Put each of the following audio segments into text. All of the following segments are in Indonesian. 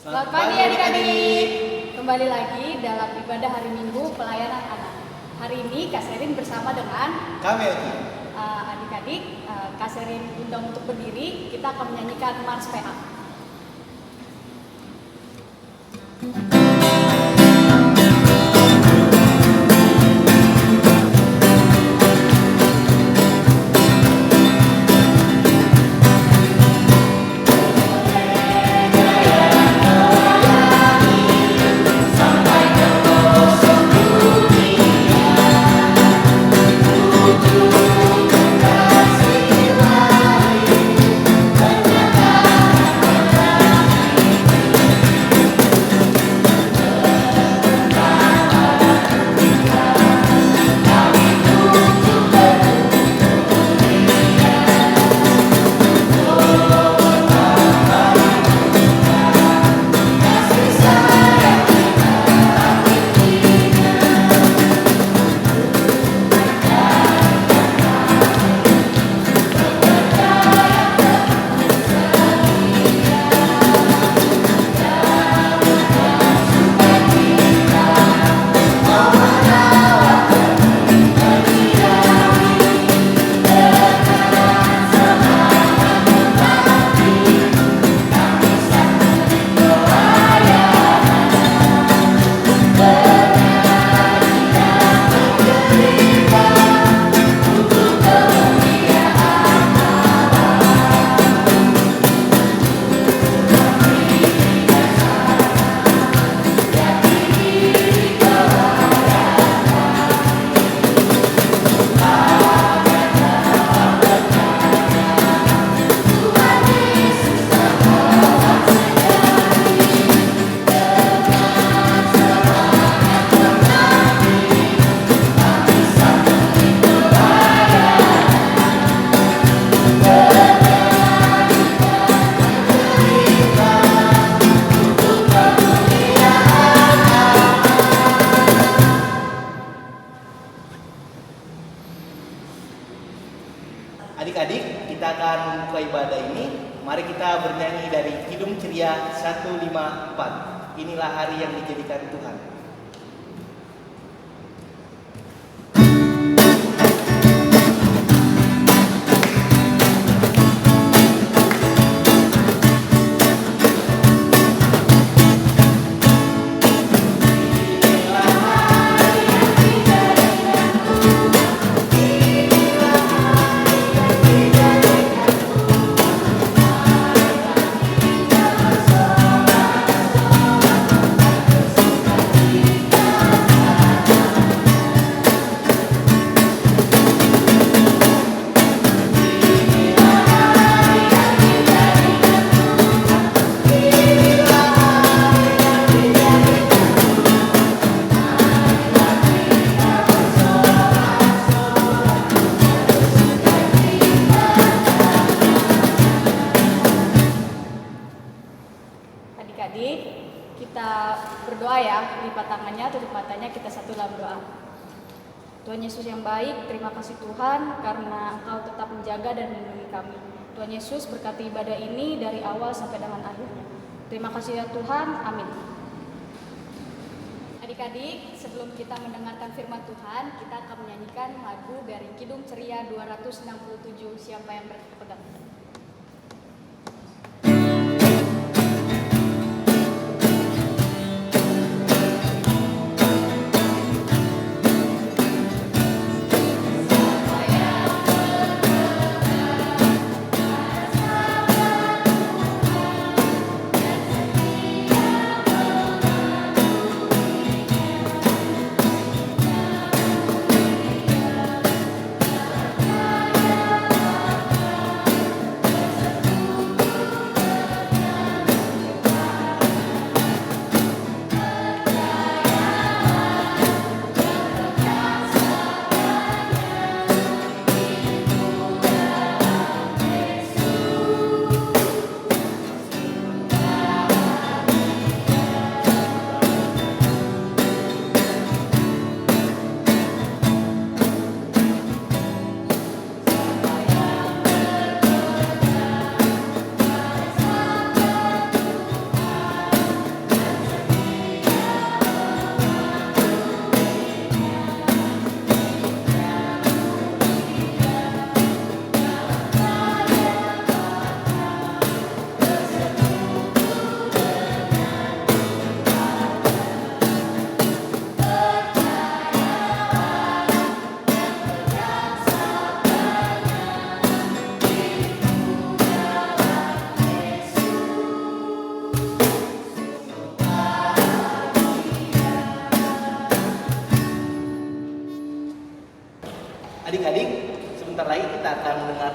Selamat pagi adik-adik. Kembali lagi dalam ibadah hari Minggu pelayanan anak. Hari ini Kak Serin bersama dengan kami adik-adik. Kak Serin undang untuk berdiri. Kita akan menyanyikan Mars PA. Adik-adik, kita akan membuka ibadah ini. Mari kita bernyanyi dari Kidung Ceria 154. Inilah hari yang dijadikan Tuhan. Adik-adik, kita berdoa ya. Lipat tangannya, tutup matanya, kita satu dalam doa. Tuhan Yesus yang baik, terima kasih Tuhan karena Engkau tetap menjaga dan melindungi kami. Tuhan Yesus berkati ibadah ini dari awal sampai dengan akhirnya. Terima kasih ya Tuhan, amin. Adik-adik, sebelum kita mendengarkan firman Tuhan, kita akan menyanyikan lagu dari Kidung Ceria 267, Siapa yang berpegang.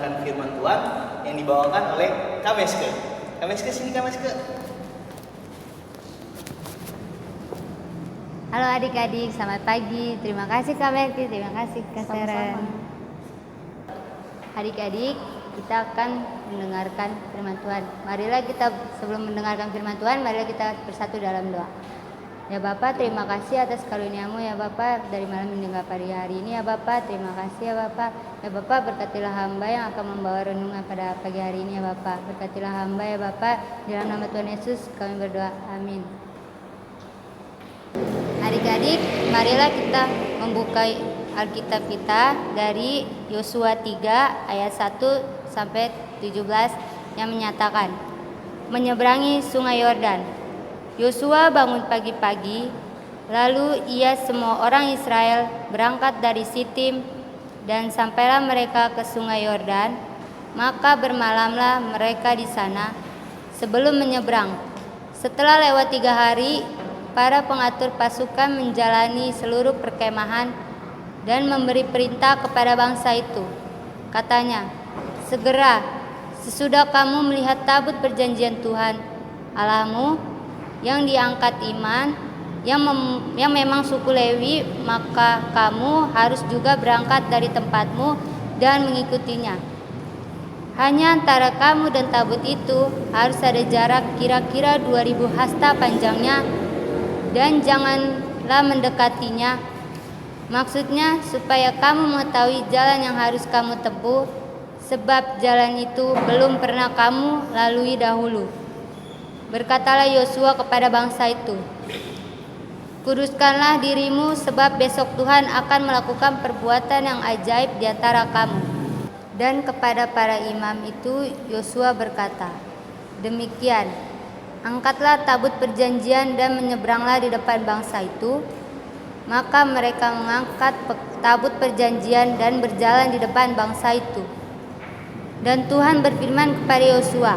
mendengarkan firman Tuhan yang dibawakan oleh Kak Meske. Kak Meske, sini Kak Meske. Halo adik-adik, selamat pagi. Terima kasih Kak Merti, terima kasih Kak Seren. Adik-adik, kita akan mendengarkan firman Tuhan. Marilah kita sebelum mendengarkan firman Tuhan, marilah kita bersatu dalam doa. Ya Bapa, terima kasih atas karunia-Mu ya Bapa dari malam hingga pagi hari ini ya Bapa. Terima kasih ya Bapa. Ya Bapa, berkatilah hamba yang akan membawa renungan pada pagi hari ini ya Bapa. Berkatilah hamba ya Bapa. Di dalam nama Tuhan Yesus kami berdoa. Amin. Adik-adik, marilah kita membuka Alkitab kita dari Yosua 3 ayat 1 sampai 17 yang menyatakan menyeberangi sungai Yordan. Yosua bangun pagi-pagi, lalu ia semua orang Israel berangkat dari Sitim dan sampailah mereka ke sungai Yordan. Maka bermalamlah mereka di sana sebelum menyeberang. Setelah lewat 3 hari, para pengatur pasukan menjalani seluruh perkemahan dan memberi perintah kepada bangsa itu. Katanya, segera sesudah kamu melihat tabut perjanjian Tuhan Allahmu yang diangkat iman, yang memang suku Lewi, maka kamu harus juga berangkat dari tempatmu dan mengikutinya. Hanya antara kamu dan tabut itu harus ada jarak kira-kira 2000 hasta panjangnya, dan janganlah mendekatinya. Maksudnya supaya kamu mengetahui jalan yang harus kamu tempuh, sebab jalan itu belum pernah kamu lalui dahulu. Berkatalah Yosua kepada bangsa itu, kuduskanlah dirimu, sebab besok Tuhan akan melakukan perbuatan yang ajaib di antara kamu. Dan kepada para imam itu Yosua berkata, demikian, angkatlah tabut perjanjian dan menyeberanglah di depan bangsa itu. Maka mereka mengangkat tabut perjanjian dan berjalan di depan bangsa itu. Dan Tuhan berfirman kepada Yosua,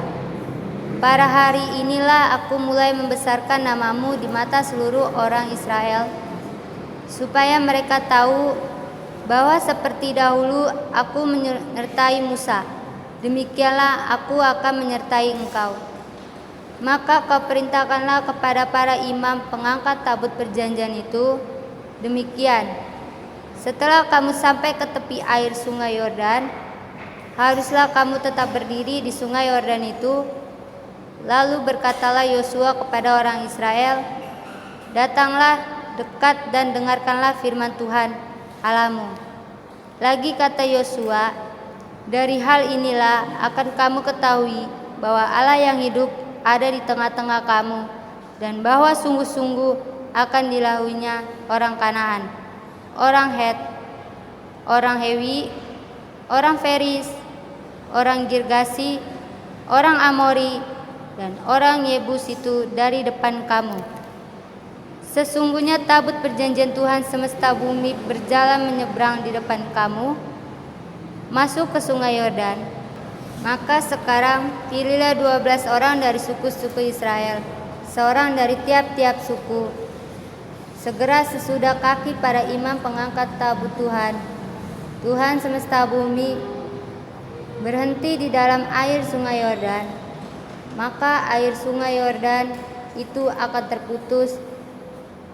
pada hari inilah aku mulai membesarkan namamu di mata seluruh orang Israel, supaya mereka tahu bahwa seperti dahulu aku menyertai Musa, demikianlah aku akan menyertai engkau. Maka kau perintahkanlah kepada para imam pengangkat tabut perjanjian itu, demikian, setelah kamu sampai ke tepi air sungai Yordan, haruslah kamu tetap berdiri di sungai Yordan itu. Lalu berkatalah Yosua kepada orang Israel, datanglah dekat dan dengarkanlah firman Tuhan Allahmu. Lagi kata Yosua, dari hal inilah akan kamu ketahui bahwa Allah yang hidup ada di tengah-tengah kamu, dan bahwa sungguh-sungguh akan dilaluinya orang Kanaan, orang Het, orang Hewi, orang Feris, orang Girgasi, orang Amori, dan orang Yebus itu dari depan kamu. Sesungguhnya tabut perjanjian Tuhan semesta bumi berjalan menyeberang di depan kamu, masuk ke sungai Yordan. Maka sekarang pilihlah 12 orang dari suku-suku Israel, seorang dari tiap-tiap suku. Segera sesudah kaki para imam pengangkat tabut Tuhan, Tuhan semesta bumi, berhenti di dalam air sungai Yordan, maka air sungai Yordan itu akan terputus.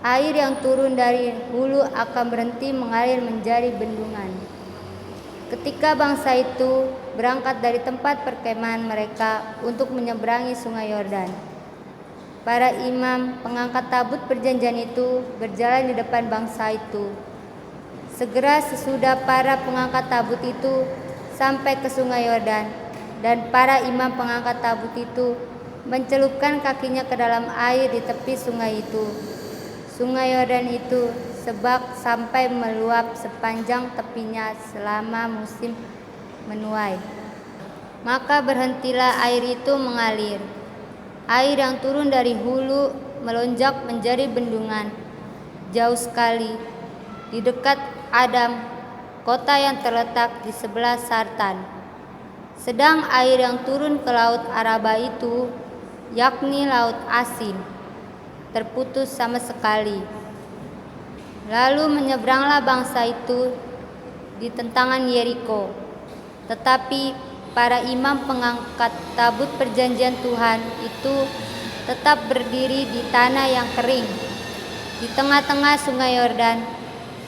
Air yang turun dari hulu akan berhenti mengalir menjadi bendungan. Ketika bangsa itu berangkat dari tempat perkemahan mereka untuk menyeberangi sungai Yordan, para imam pengangkat tabut perjanjian itu berjalan di depan bangsa itu. Segera sesudah para pengangkat tabut itu sampai ke sungai Yordan, dan para imam pengangkat tabut itu mencelupkan kakinya ke dalam air di tepi sungai itu. Sungai Yordan itu sebak sampai meluap sepanjang tepinya selama musim menuai. Maka berhentilah air itu mengalir. Air yang turun dari hulu melonjak menjadi bendungan jauh sekali di dekat Adam, kota yang terletak di sebelah Sartan. Sedang air yang turun ke laut Araba itu, yakni laut asin, terputus sama sekali. Lalu menyeberanglah bangsa itu di tentangan Yeriko. Tetapi para imam pengangkat tabut perjanjian Tuhan itu tetap berdiri di tanah yang kering, di tengah-tengah sungai Yordan,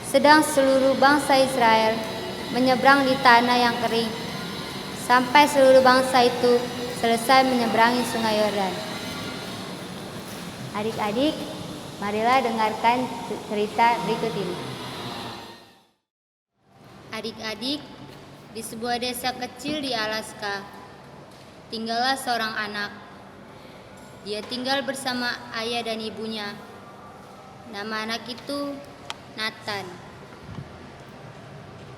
sedang seluruh bangsa Israel menyeberang di tanah yang kering, sampai seluruh bangsa itu selesai menyeberangi sungai Yordan. Adik-adik, marilah dengarkan cerita berikut ini. Adik-adik, di sebuah desa kecil di Alaska, tinggallah seorang anak. Dia tinggal bersama ayah dan ibunya. Nama anak itu Nathan.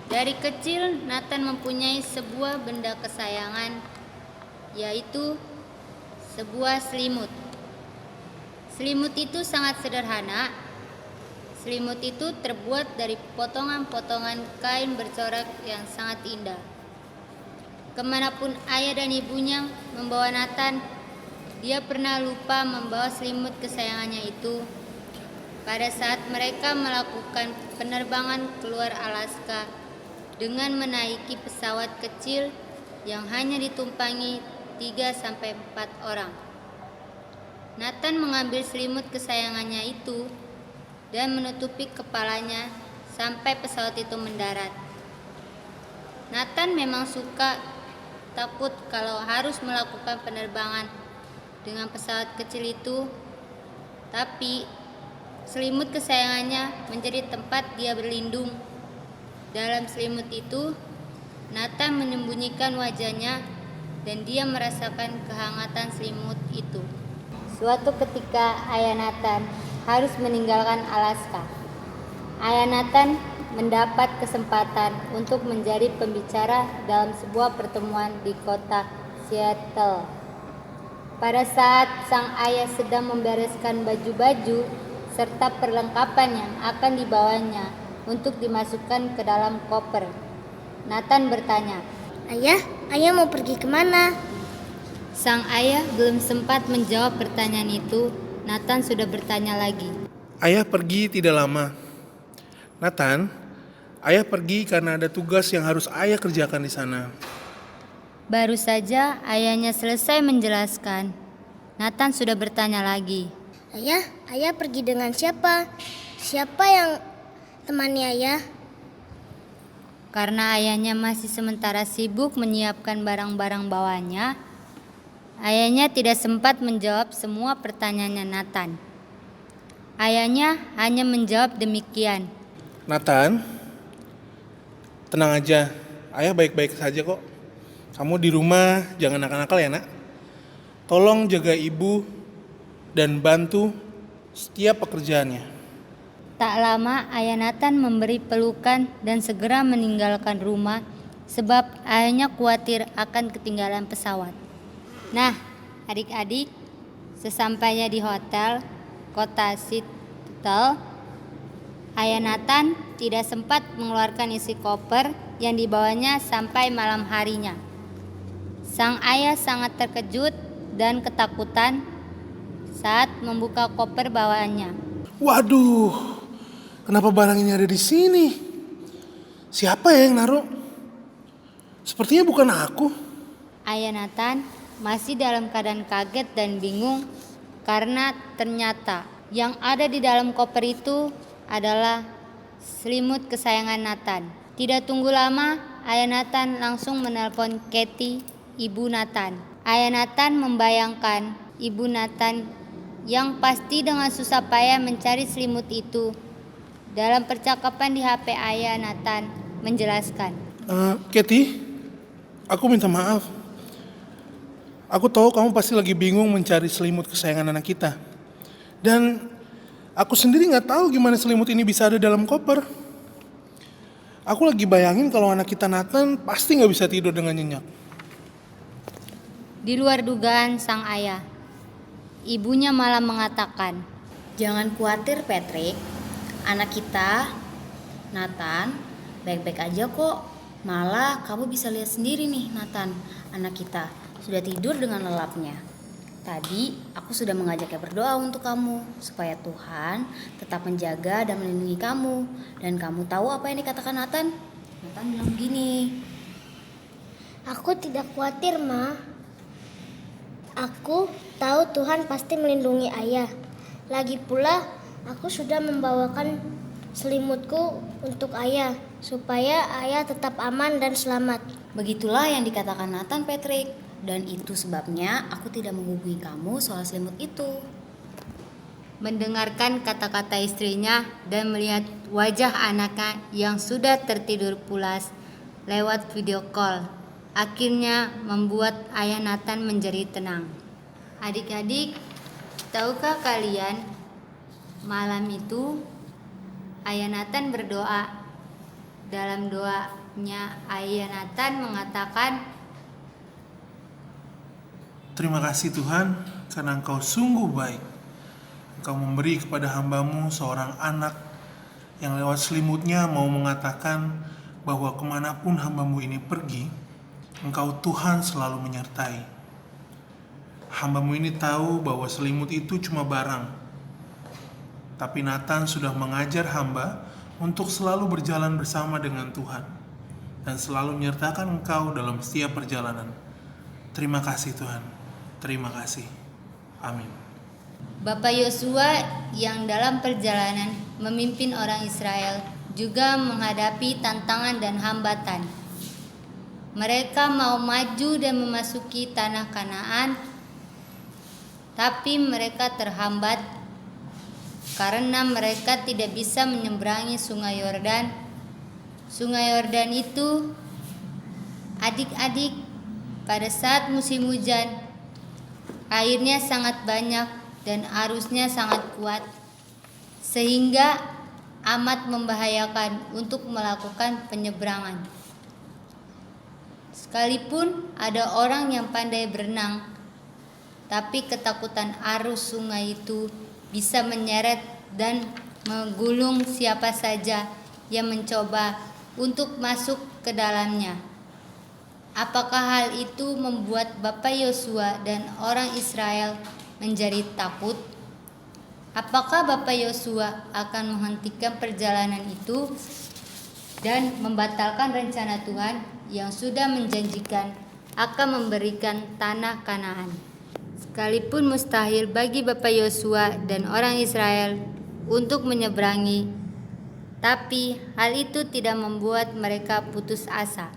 Dari kecil, Nathan mempunyai sebuah benda kesayangan, yaitu sebuah selimut. Selimut itu sangat sederhana. Selimut itu terbuat dari potongan-potongan kain bercorak yang sangat indah. Kemanapun ayah dan ibunya membawa Nathan, dia pernah lupa membawa selimut kesayangannya itu. Pada saat mereka melakukan penerbangan keluar Alaska dengan menaiki pesawat kecil yang hanya ditumpangi 3-4 orang. Nathan mengambil selimut kesayangannya itu dan menutupi kepalanya sampai pesawat itu mendarat. Nathan memang suka takut kalau harus melakukan penerbangan dengan pesawat kecil itu, tapi selimut kesayangannya menjadi tempat dia berlindung. Dalam selimut itu, Nathan menyembunyikan wajahnya dan dia merasakan kehangatan selimut itu. Suatu ketika ayah Nathan harus meninggalkan Alaska. Ayah Nathan mendapat kesempatan untuk menjadi pembicara dalam sebuah pertemuan di kota Seattle. Pada saat sang ayah sedang membereskan baju-baju serta perlengkapan yang akan dibawanya untuk dimasukkan ke dalam koper, Nathan bertanya, Ayah mau pergi kemana? Sang ayah belum sempat menjawab pertanyaan itu, Nathan sudah bertanya lagi. Ayah pergi tidak lama. Nathan, ayah pergi karena ada tugas yang harus ayah kerjakan di sana. Baru saja ayahnya selesai menjelaskan, Nathan sudah bertanya lagi. Ayah pergi dengan siapa? Siapa yang temani ayah? Karena ayahnya masih sementara sibuk menyiapkan barang-barang bawanya, ayahnya tidak sempat menjawab semua pertanyaannya Nathan. Ayahnya hanya menjawab demikian. Nathan, tenang aja, ayah baik-baik saja kok. Kamu di rumah jangan nakal-nakal ya nak. Tolong jaga ibu dan bantu setiap pekerjaannya. Tak lama ayah Nathan memberi pelukan dan segera meninggalkan rumah sebab ayahnya khawatir akan ketinggalan pesawat. Nah, adik-adik, sesampainya di hotel kota Seattle, ayah Nathan tidak sempat mengeluarkan isi koper yang dibawanya sampai malam harinya. Sang ayah sangat terkejut dan ketakutan saat membuka koper bawaannya. Waduh, kenapa barang ini ada di sini? Siapa ya yang naruh? Sepertinya bukan aku. Ayah Nathan masih dalam keadaan kaget dan bingung karena ternyata yang ada di dalam koper itu adalah selimut kesayangan Nathan. Tidak tunggu lama, ayah Nathan langsung menelpon Kathy, ibu Nathan. Ayah Nathan membayangkan ibu Nathan yang pasti dengan susah payah mencari selimut itu. Dalam percakapan di HP ayah Nathan menjelaskan. Kathy, aku minta maaf. Aku tahu kamu pasti lagi bingung mencari selimut kesayangan anak kita. Dan aku sendiri gak tahu gimana selimut ini bisa ada dalam koper. Aku lagi bayangin kalau anak kita Nathan pasti gak bisa tidur dengan nyenyak. Di luar dugaan sang ayah, ibunya malah mengatakan, Jangan khawatir Patrick, anak kita, Nathan, baik-baik aja kok. Malah kamu bisa lihat sendiri nih Nathan, anak kita sudah tidur dengan lelapnya. Tadi aku sudah mengajaknya berdoa untuk kamu supaya Tuhan tetap menjaga dan melindungi kamu. Dan kamu tahu apa yang dikatakan Nathan? Nathan bilang begini, Aku tidak khawatir, Ma. Aku tahu Tuhan pasti melindungi ayah. Lagi pula, aku sudah membawakan selimutku untuk ayah, supaya ayah tetap aman dan selamat. Begitulah yang dikatakan Nathan, Patrick. Dan itu sebabnya aku tidak menghubungi kamu soal selimut itu. Mendengarkan kata-kata istrinya dan melihat wajah anaknya yang sudah tertidur pulas lewat video call, akhirnya membuat ayah Nathan menjadi tenang. Adik-adik, tahukah kalian, malam itu ayah Nathan berdoa. Dalam doanya ayah Nathan mengatakan, Terima kasih Tuhan, karena Engkau sungguh baik. Engkau memberi kepada hamba-Mu seorang anak yang lewat selimutnya mau mengatakan bahwa kemanapun hamba-Mu ini pergi, Engkau Tuhan selalu menyertai. Hamba-Mu ini tahu bahwa selimut itu cuma barang, tapi Nathan sudah mengajar hamba untuk selalu berjalan bersama dengan Tuhan dan selalu menyertakan Engkau dalam setiap perjalanan. Terima kasih Tuhan. Terima kasih. Amin. Bapak Yosua yang dalam perjalanan memimpin orang Israel juga menghadapi tantangan dan hambatan. Mereka mau maju dan memasuki tanah Kanaan, tapi mereka terhambat karena mereka tidak bisa menyeberangi Sungai Yordan. Sungai Yordan itu, adik-adik, pada saat musim hujan, airnya sangat banyak dan arusnya sangat kuat, sehingga amat membahayakan untuk melakukan penyeberangan. Sekalipun ada orang yang pandai berenang, tapi ketakutan arus sungai itu bisa menyeret dan menggulung siapa saja yang mencoba untuk masuk ke dalamnya. Apakah hal itu membuat Bapak Yosua dan orang Israel menjadi takut? Apakah Bapak Yosua akan menghentikan perjalanan itu dan membatalkan rencana Tuhan yang sudah menjanjikan akan memberikan tanah Kanaan? Sekalipun mustahil bagi Bapak Yosua dan orang Israel untuk menyeberangi, tapi hal itu tidak membuat mereka putus asa.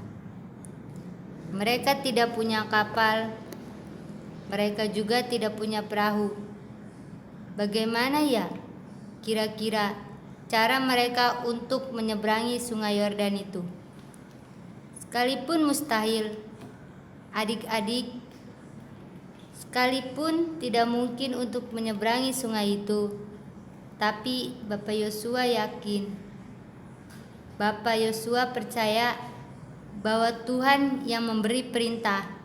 Mereka tidak punya kapal, mereka juga tidak punya perahu. Bagaimana ya kira-kira cara mereka untuk menyeberangi Sungai Yordan itu? Sekalipun mustahil, adik-adik, sekalipun tidak mungkin untuk menyeberangi sungai itu, tapi Bapak Yosua yakin, Bapak Yosua percaya bahwa Tuhan yang memberi perintah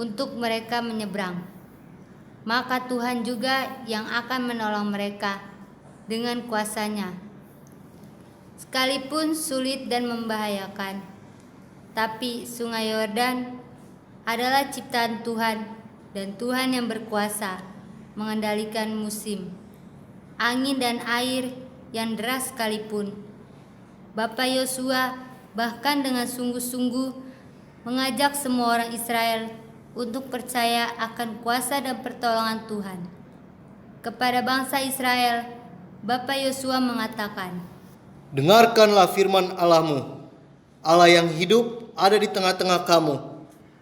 untuk mereka menyeberang. Maka Tuhan juga yang akan menolong mereka dengan kuasa-Nya. Sekalipun sulit dan membahayakan, tapi Sungai Yordan adalah ciptaan Tuhan dan Tuhan yang berkuasa mengendalikan musim, angin dan air yang deras sekalipun. Bapak Yosua bahkan dengan sungguh-sungguh mengajak semua orang Israel untuk percaya akan kuasa dan pertolongan Tuhan. Kepada bangsa Israel, Bapak Yosua mengatakan, Dengarkanlah firman Allahmu. Allah yang hidup ada di tengah-tengah kamu.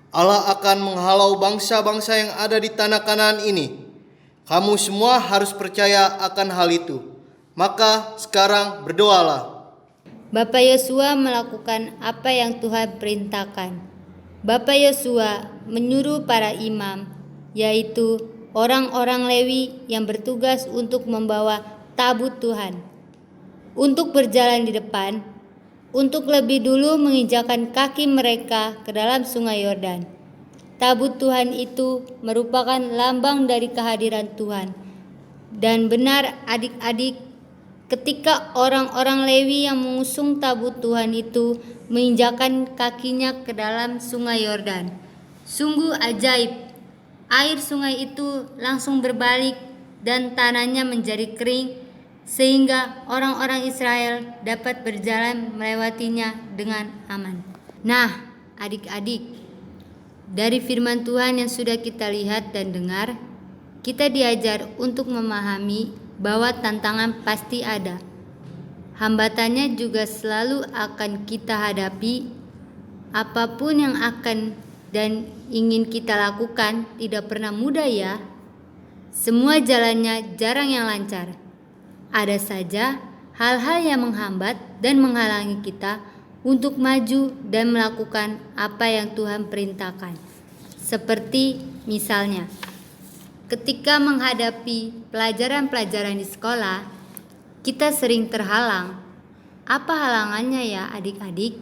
Allah akan menghalau bangsa-bangsa yang ada di tanah Kanaan ini. Kamu semua harus percaya akan hal itu. Maka sekarang berdoalah. Bapak Yosua melakukan apa yang Tuhan perintahkan. Bapak Yosua menyuruh para imam, yaitu orang-orang Lewi yang bertugas untuk membawa tabut Tuhan, untuk berjalan di depan, untuk lebih dulu menginjakan kaki mereka ke dalam Sungai Yordan. Tabut Tuhan itu merupakan lambang dari kehadiran Tuhan. Dan benar adik-adik, ketika orang-orang Lewi yang mengusung tabut Tuhan itu menginjakan kakinya ke dalam Sungai Yordan, sungguh ajaib. Air sungai itu langsung berbalik dan tanahnya menjadi kering, sehingga orang-orang Israel dapat berjalan melewatinya dengan aman. Nah, adik-adik, Dari firman Tuhan yang sudah kita lihat dan dengar, kita diajar untuk memahami bahwa tantangan pasti ada. Hambatannya juga selalu akan kita hadapi. Apapun yang akan dan ingin kita lakukan tidak pernah mudah ya. Semua jalannya jarang yang lancar. Ada saja hal-hal yang menghambat dan menghalangi kita untuk maju dan melakukan apa yang Tuhan perintahkan. Seperti misalnya, ketika menghadapi pelajaran-pelajaran di sekolah, kita sering terhalang. Apa halangannya ya adik-adik?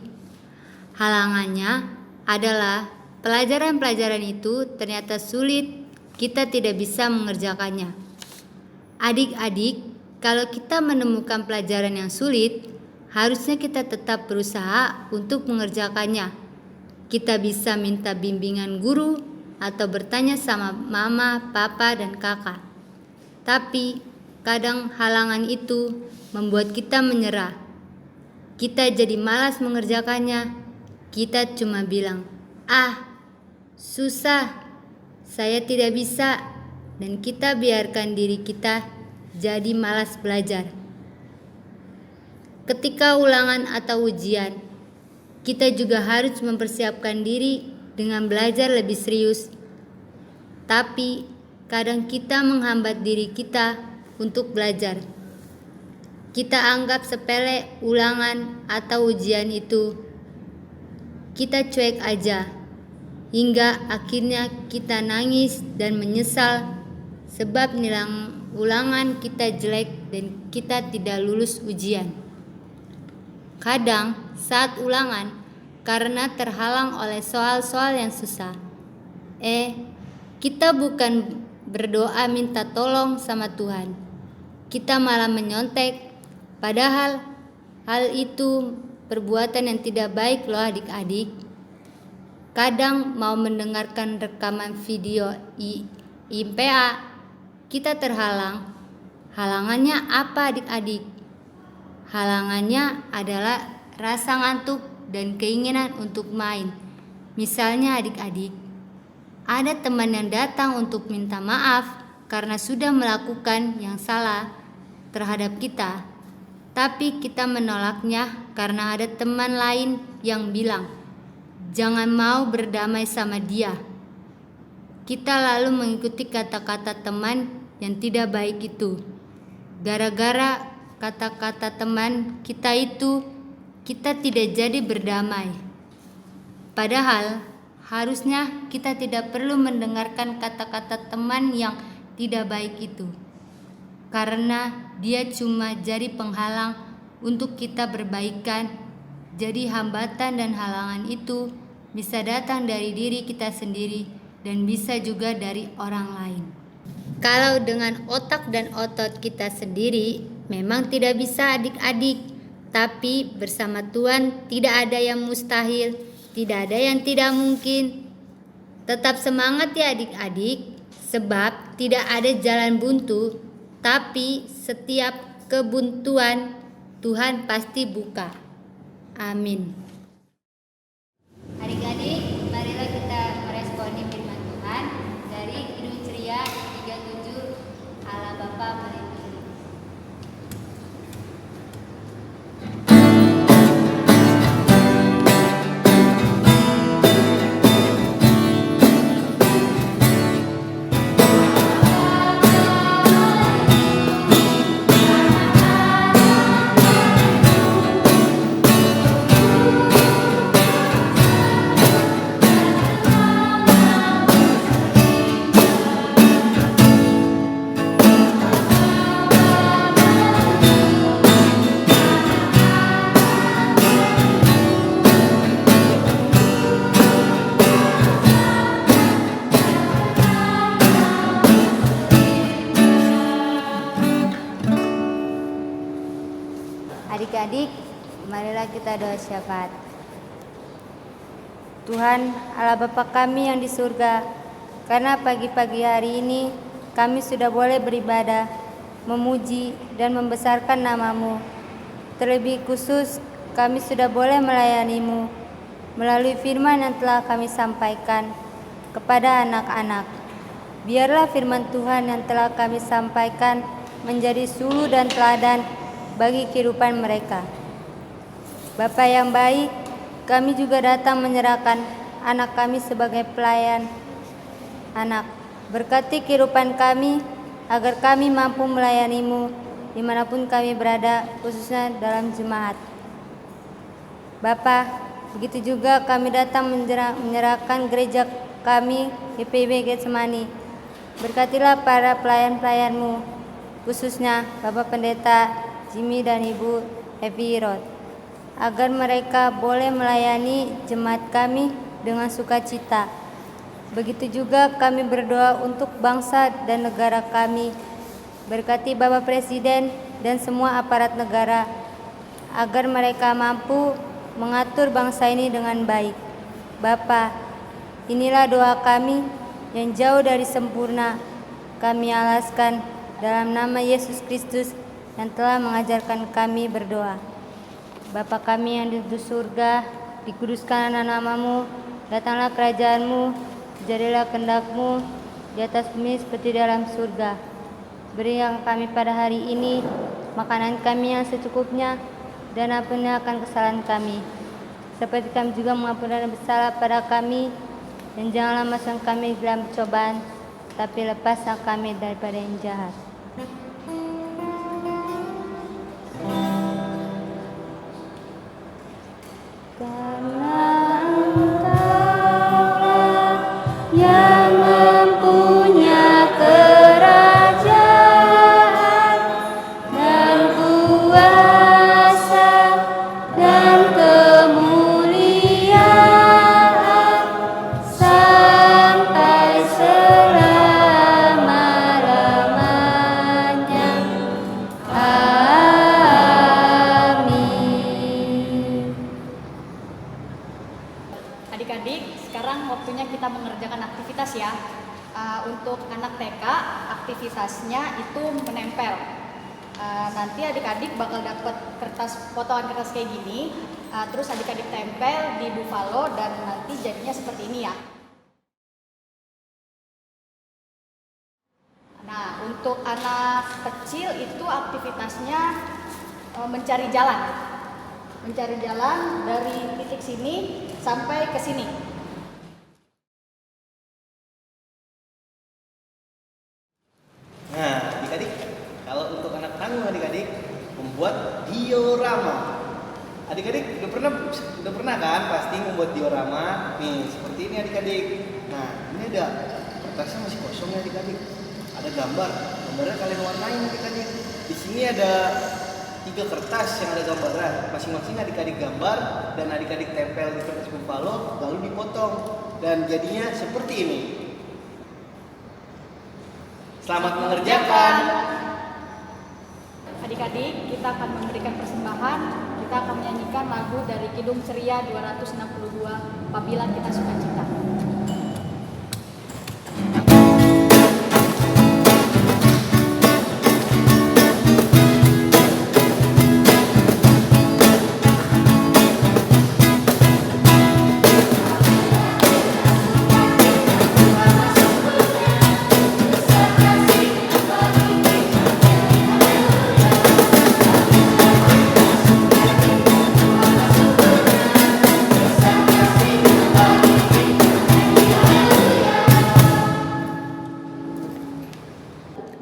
Halangannya adalah pelajaran-pelajaran itu ternyata sulit, kita tidak bisa mengerjakannya. Adik-adik, kalau kita menemukan pelajaran yang sulit, harusnya kita tetap berusaha untuk mengerjakannya. Kita bisa minta bimbingan guru atau bertanya sama mama, papa, dan kakak. Tapi kadang halangan itu membuat kita menyerah. Kita jadi malas mengerjakannya. Kita cuma bilang, susah, saya tidak bisa, dan kita biarkan diri kita jadi malas belajar. Ketika ulangan atau ujian, kita juga harus mempersiapkan diri dengan belajar lebih serius. Tapi kadang kita menghambat diri kita untuk belajar. Kita anggap sepele ulangan atau ujian itu. Kita cuek aja, hingga akhirnya kita nangis dan menyesal sebab nilai ulangan kita jelek dan kita tidak lulus ujian. Kadang saat ulangan, karena terhalang oleh soal-soal yang susah, kita bukan berdoa minta tolong sama Tuhan. Kita malah menyontek, padahal hal itu perbuatan yang tidak baik loh adik-adik. Kadang mau mendengarkan rekaman video IPA, kita terhalang. Halangannya apa adik-adik? Halangannya adalah rasa ngantuk dan keinginan untuk main. Misalnya adik-adik, ada teman yang datang untuk minta maaf karena sudah melakukan yang salah terhadap kita. Tapi kita menolaknya karena ada teman lain yang bilang, jangan mau berdamai sama dia. Kita lalu mengikuti kata-kata teman yang tidak baik itu. Gara-gara kata-kata teman kita itu, kita tidak jadi berdamai. Padahal harusnya kita tidak perlu mendengarkan kata-kata teman yang tidak baik itu. Karena dia cuma jadi penghalang untuk kita berbaikan. Jadi hambatan dan halangan itu bisa datang dari diri kita sendiri dan bisa juga dari orang lain. Kalau dengan otak dan otot kita sendiri memang tidak bisa adik-adik, tapi bersama Tuhan tidak ada yang mustahil, tidak ada yang tidak mungkin. Tetap semangat ya adik-adik, sebab tidak ada jalan buntu, tapi setiap kebuntuan Tuhan pasti buka. Amin. Adik-adik, marilah kita meresponi firman Tuhan dari Kidung Ceria 37, Allah Bapa melindungi. Adik-adik, marilah kita doa syafaat. Tuhan Allah Bapa kami yang di surga, karena pagi-pagi hari ini kami sudah boleh beribadah, memuji dan membesarkan nama-Mu. Terlebih khusus kami sudah boleh melayani-Mu melalui firman yang telah kami sampaikan. kepada anak-anak. Biarlah firman Tuhan yang telah kami sampaikan menjadi suluh dan teladan bagi kehidupan mereka. Bapa yang baik, kami juga datang menyerahkan anak kami sebagai pelayan anak. Berkati kehidupan kami, agar kami mampu melayani-Mu dimanapun kami berada, khususnya dalam jemaat. Bapa, begitu juga kami datang menyerahkan gereja kami, GPIB Getsemani. Berkatilah para pelayan-pelayan-Mu, khususnya Bapak Pendeta Jimmy dan Ibu Evi Roth, agar mereka boleh melayani jemaat kami dengan sukacita. Begitu juga kami berdoa untuk bangsa dan negara kami. Berkati Bapak Presiden dan semua aparat negara, agar mereka mampu mengatur bangsa ini dengan baik. Bapa, inilah doa kami yang jauh dari sempurna. Kami alaskan dalam nama Yesus Kristus yang telah mengajarkan kami berdoa. Bapa kami yang di surga, dikuduskanlah nama-Mu, datanglah kerajaan-Mu, jadilah kehendak-Mu di atas bumi seperti dalam surga. Berikan kami pada hari ini makanan kami yang secukupnya, dan ampunilah akan kesalahan kami, seperti kami juga mengampuni yang bersalah pada kami, dan janganlah masukkan kami dalam cobaan, tapi lepaslah kami daripada yang jahat. Karena Engkaulah yang mempunyai kerajaan dan kuasa dan kemuliaan sampai selama-lamanya. Amin. Adik-adik, sekarang waktunya kita mengerjakan aktivitas ya. Untuk anak TK, aktivitasnya itu menempel. Nanti adik-adik bakal dapat potongan kertas kayak gini. Terus adik-adik tempel di buffalo dan nanti jadinya seperti ini ya. Nah, untuk anak kecil itu aktivitasnya mencari jalan. Mencari jalan dari titik sini sampai ke sini. Nah, adik-adik, kalau untuk anak tangguh adik-adik membuat diorama. Adik-adik udah pernah kan pasti membuat diorama. Nih, seperti ini adik-adik. Nah, ini ada kertasnya masih kosong ya adik-adik. Ada gambarnya kalian warnain adik-adik. Di sini ada 3 kertas yang ada gambarnya. Masing-masing adik-adik gambar dan adik-adik tempel di kertas buffalo lalu dipotong dan jadinya seperti ini. Selamat mengerjakan. Adik-adik, kita akan memberikan persembahan. Kita akan menyanyikan lagu dari Kidung Ceria 262, Apabila Kita Sukacita.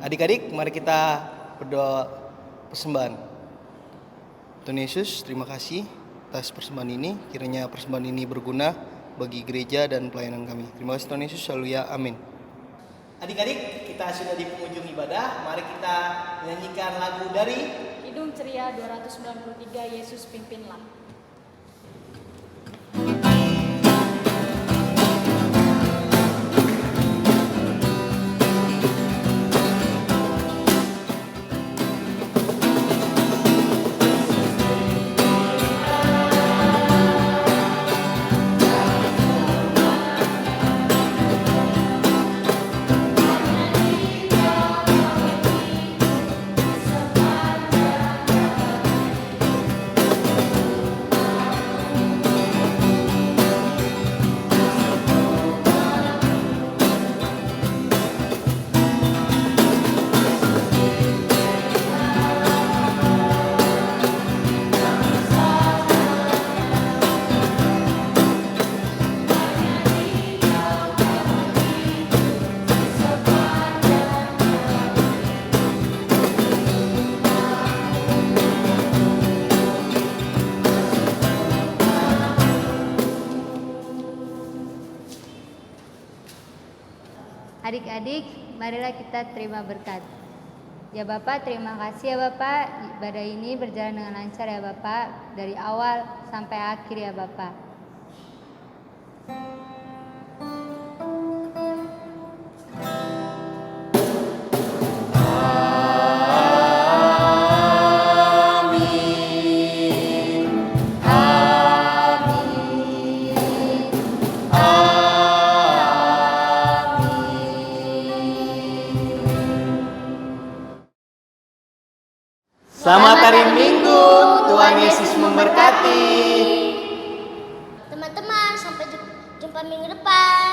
Adik-adik, mari kita berdoa persembahan. Tuhan Yesus, terima kasih atas persembahan ini. Kiranya persembahan ini berguna bagi gereja dan pelayanan kami. Terima kasih Tuhan Yesus, haleluya, amin. Adik-adik, kita sudah di penghujung ibadah. Mari kita menyanyikan lagu dari Kidung Ceria 293, Yesus Pimpinlah. Adik-adik, marilah kita terima berkat. Ya Bapak, terima kasih ya Bapak. Ibadah ini berjalan dengan lancar ya Bapak, dari awal sampai akhir ya Bapak. Selamat hari Minggu, Tuhan Yesus memberkati. Teman-teman, sampai jumpa minggu depan.